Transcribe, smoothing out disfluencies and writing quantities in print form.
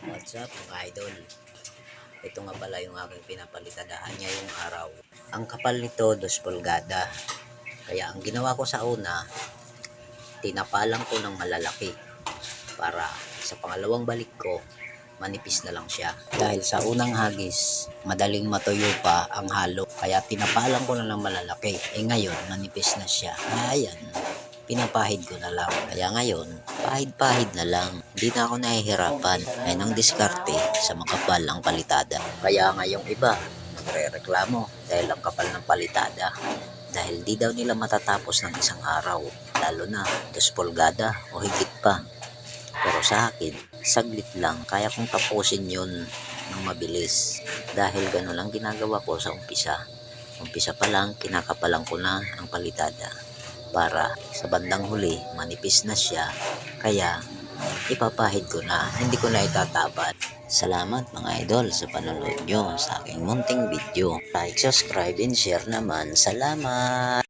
What's up mga idol? Ito nga pala yung aking pinapalitadahan ngayong araw. Ang kapal nito 2 pulgada. Kaya ang ginawa ko sa una, tinapalan ko ng malalaki para sa pangalawang balik ko, manipis na lang siya. Dahil sa unang hagis, madaling matuyo pa ang halo. Kaya tinapalan ko na ng malalaki. Ngayon, manipis na siya. Ayan, pinapahid ko na lang. Kaya ngayon, pahid-pahid na lang. Hindi na ako nahihirapan. Ay nang diskarte sa makapal ang palitada. Kaya ngayong iba, nagre-reklamo dahil ang kapal ng palitada. Dahil di daw nila matatapos ng isang araw. Lalo na 2 pulgada o higit pa. Pero sa akin, saglit lang. Kaya kong tapusin yun ng mabilis. Dahil gano'n lang ginagawa ko sa umpisa. Umpisa pa lang, kinakapalan ko na ang palitada. Para sa bandang huli, manipis na siya. Kaya, ipapahid ko na, hindi ko na itatapat. Salamat mga idol sa panonood nyo sa aking munting video. Like, subscribe, and share naman. Salamat!